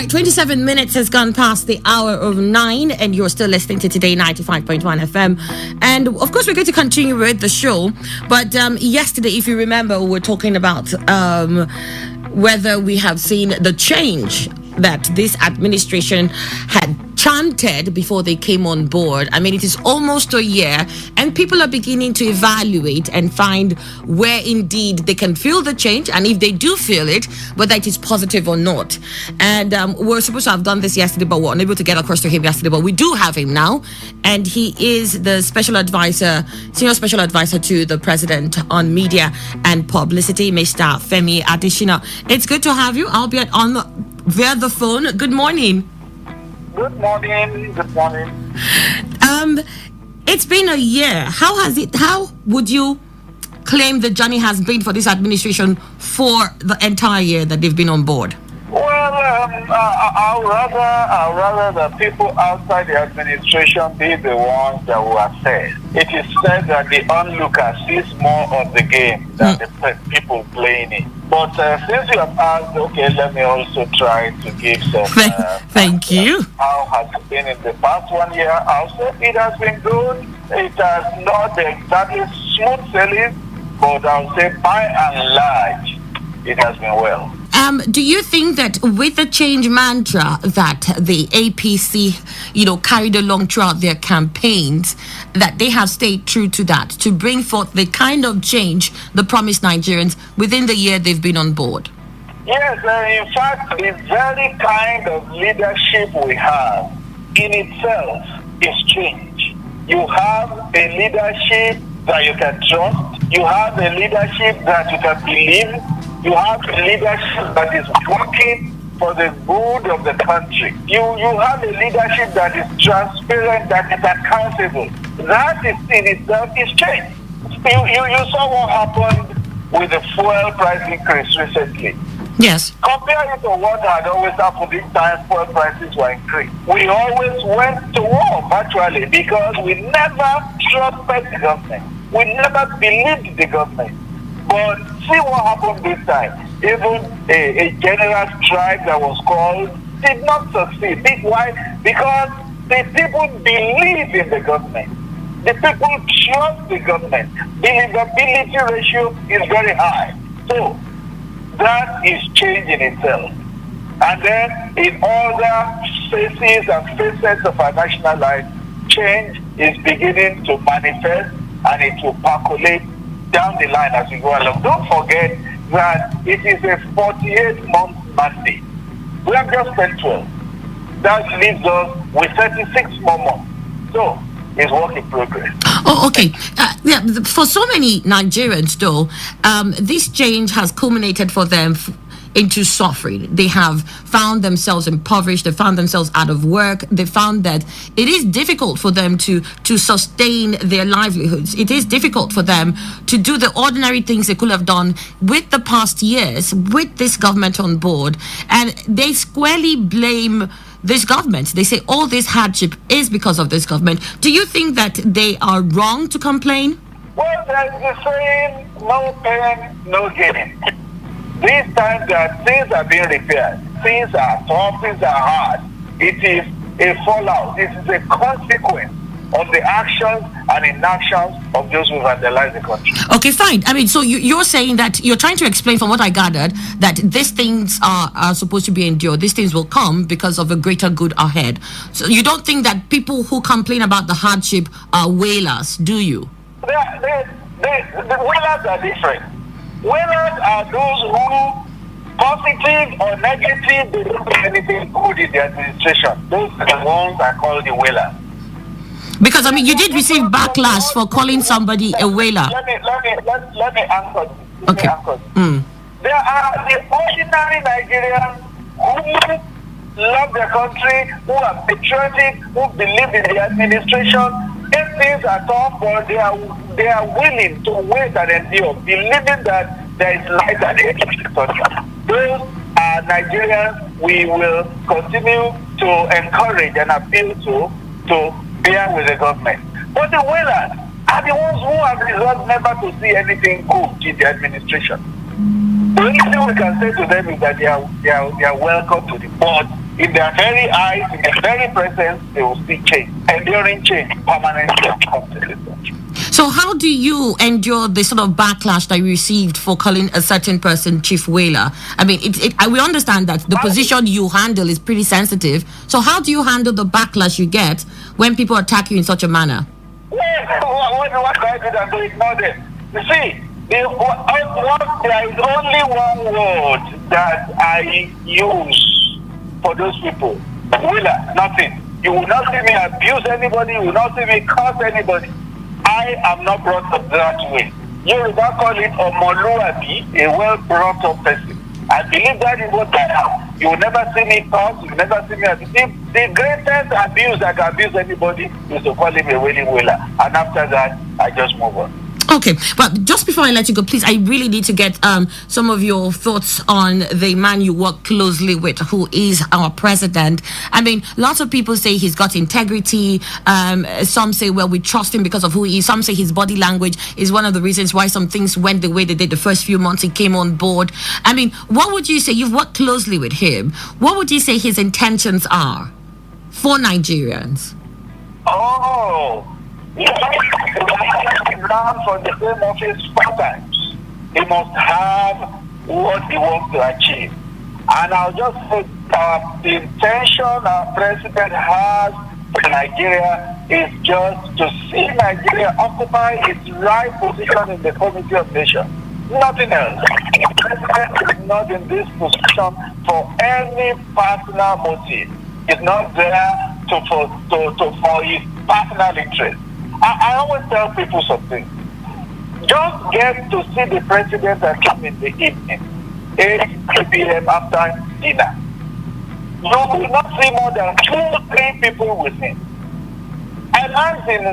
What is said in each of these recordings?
right, 27 minutes has gone past the hour of 9, and you're still listening to Today 95.1 FM. And of course, we're going to continue with the show. But yesterday, if you remember, we were talking about whether we have seen the change that this administration had chanted before they came on board. I mean, it is almost a year, and people are beginning to evaluate and find where indeed they can feel the change, and if they do feel it, whether it is positive or not. And we're supposed to have done this yesterday, but we're unable to get across to him yesterday. But we do have him now, and he is the senior special advisor to the president on media and publicity, Mr. Femi Adeshino. It's good to have you. I'll be via the phone. Good morning. Good morning. Good morning. It's been a year. How would you claim the journey has been for this administration for the entire year that they've been on board? Well, I'd rather the people outside the administration be the ones that will assess. It is said that the onlooker sees more of the game than the people playing it. But since you have asked, okay, let me also try to give some... Thank you. How has it been in the past 1 year? I'll say it has been good. It has not exactly smooth sailing, but I'll say by and large, it has been well. Do you think that with the change mantra that the APC, carried along throughout their campaigns, that they have stayed true to that, to bring forth the kind of change the promised Nigerians within the year they've been on board? Yes, in fact, the very kind of leadership we have in itself is change. You have a leadership that you can trust. You have a leadership that you can believe. You have a leadership that is working for the good of the country. You have a leadership that is transparent, that is accountable. That is in itself is change. You saw what happened with the fuel price increase recently. Yes. Compare it to what had always happened each time fuel prices were increased. We always went to war virtually because we never trusted the government. We never believed the government. But see what happened this time. Even a general strike that was called did not succeed. Why? Because the people believe in the government. The people trust the government. Believability ratio is very high. So that is changing itself. And then in other phases and facets of our national life, change is beginning to manifest, and it will percolate down the line as we go along. Don't forget that it is a 48-month mandate. We have just spent 12. That leaves us with 36 more months. So it's work in progress. Oh, okay. For so many Nigerians, though, this change has culminated for them into suffering. They have found themselves impoverished. They found themselves out of work. They found that it is difficult for them to sustain their livelihoods. It is difficult for them to do the ordinary things they could have done with the past years with this government on board. And they squarely blame this government. They say all this hardship is because of this government. Do you think that they are wrong to complain? Well, there's the saying, no pain, no gain. These times that things are being repaired, things are tough, things are hard. It is a fallout. It is a consequence of the actions and inactions of those who vandalize the country. Okay, fine. I mean, so you're saying that you're trying to explain, from what I gathered, that these things are supposed to be endured. These things will come because of a greater good ahead. So you don't think that people who complain about the hardship are wailers, do you? The wailers are different. Wailers are those who, positive or negative, they don't do anything good in the administration. Those are the ones that are called the wailers. Because, I mean, you did receive backlash for calling somebody a wailer. Let me answer. Okay. There are the ordinary Nigerians who love their country, who are patriotic, who believe in the administration. If things are tough, but they are willing to wait and endure, believing that there is light at the end of the tunnel. Those are Nigerians we will continue to encourage and appeal to bear with the government. But the wailers are the ones who have resolved never to see anything good in the administration. The only thing we can say to them is that they are welcome to the board. in their very eyes, in their very presence, they will see change, enduring change, permanently come to this country. So how do you endure the sort of backlash that you received for calling a certain person Chief Whaler? I mean, we understand that the position you handle is pretty sensitive. So how do you handle the backlash you get when people attack you in such a manner? What can I do than to ignore them? You see, there is only one word that I use for those people. Whaler, nothing. You will not see me abuse anybody. You will not see me curse anybody. I am not brought up that way. You will not call it Omoluabi, a well brought up person. I believe that is what I am. You will never see me curse, you will never see me abuse. The greatest abuse I can abuse anybody is to call him a wailing whaler. And after that, I just move on. Okay, but just before I let you go, please, I really need to get some of your thoughts on the man you work closely with, who is our president. I mean, lots of people say he's got integrity. Some say, well, we trust him because of who he is. Some say his body language is one of the reasons why some things went the way they did the first few months he came on board. I mean, what would you say? You've worked closely with him. What would you say his intentions are for Nigerians? Oh, he ran for the same office 4 times. He must have what he wants to achieve. And I'll just say the intention our president has for Nigeria is just to see Nigeria occupy its right position in the Committee of Nations. Nothing else. The president is not in this position for any personal motive. He's not there for his personal interest. I always tell people something. Just get to see the president and come in the evening, 8 p.m. after dinner. You will not see more than 2-3 people with him. And as in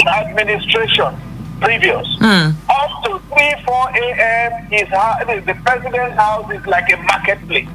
administration, previous, up to 3-4 a.m., the president's house is like a marketplace.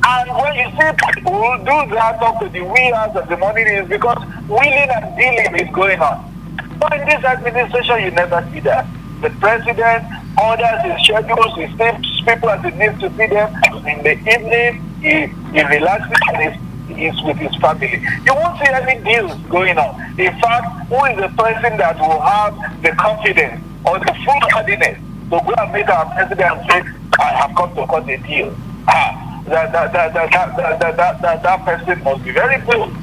And when you see people do that up to the wee hours of the morning, is because wheeling and dealing is going on. But in this administration, you never see that. The president orders his schedules, he sends people as he needs to see them. In the evening, he relaxes and he's with his family. You won't see any deals going on. In fact, who is the person that will have the confidence or the foolhardiness to go and meet our president and say, I have come to cut a deal? That person must be very bold.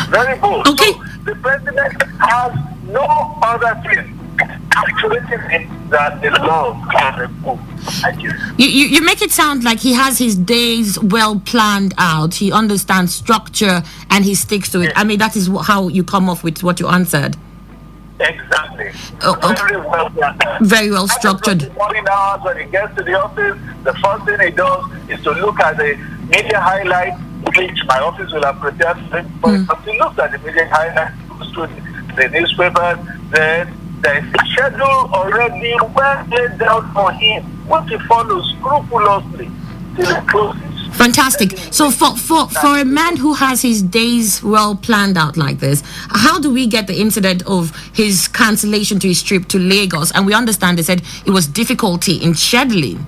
Very bold. Okay. So the president has no other thing actuating than the law and the book. You make it sound like he has his days well planned out. He understands structure and he sticks to it. Yes. I mean, that is how you come off with what you answered. Exactly. Okay. Very well planned. Very well structured. The morning hours when he gets to the office, the first thing he does is to look at the media highlights, which my office will have prepared for him. But he looks at the media highlights, goes to the newspapers, then there is a schedule already well laid down for him, which he follows scrupulously till it closes. Fantastic. So for a man who has his days well planned out like this, how do we get the incident of his cancellation to his trip to Lagos? And we understand they said it was difficulty in scheduling.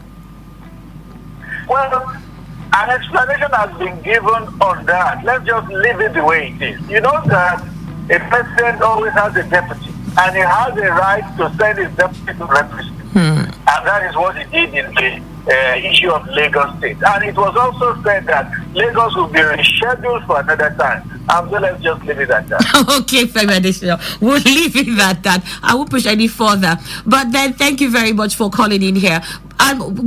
Well, an explanation has been given on that. Let's just leave it the way it is. You know that a president always has a deputy, and he has a right to send his deputy to represent. And that is what he did in the issue of Lagos State. And it was also said that Lagos will be rescheduled for another time. So let's just leave it at that. Okay, Femi Adeshino, we'll leave it at that. I won't push any further. But then, thank you very much for calling in here.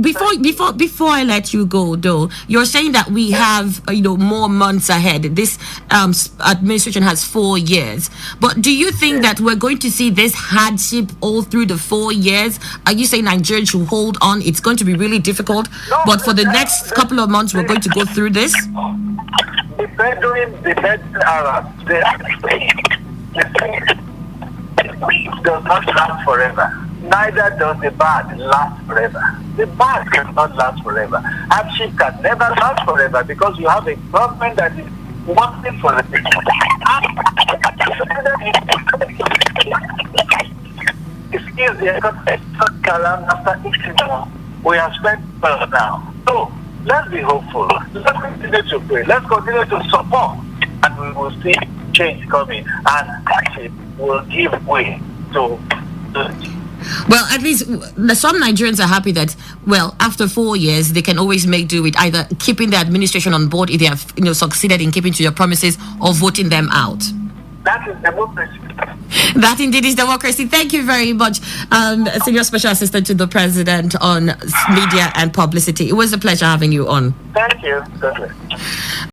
Before I let you go, though, you're saying that we have more months ahead. This administration has 4 years. But do you think that we're going to see this hardship all through the 4 years? Are you saying Nigeria should hold on? It's going to be really difficult. But for the next couple of months, we're going to go through this. The Bedouin Arabs, does not last forever. Neither does the bad last forever. The bad cannot last forever. Hardship can never last forever because you have a government that is working for the people. It's easier after 18 months. We have spent now. So let's be hopeful. Let's continue to pray. Let's continue to support, and we will see change coming, and hardship will give way to. Well, at least some Nigerians are happy that, well, after 4 years, they can always make do with either keeping the administration on board if they have, succeeded in keeping to your promises, or voting them out. That is democracy. That indeed is democracy. Thank you very much, Senior Special Assistant to the President on Media and Publicity. It was a pleasure having you on. Thank you.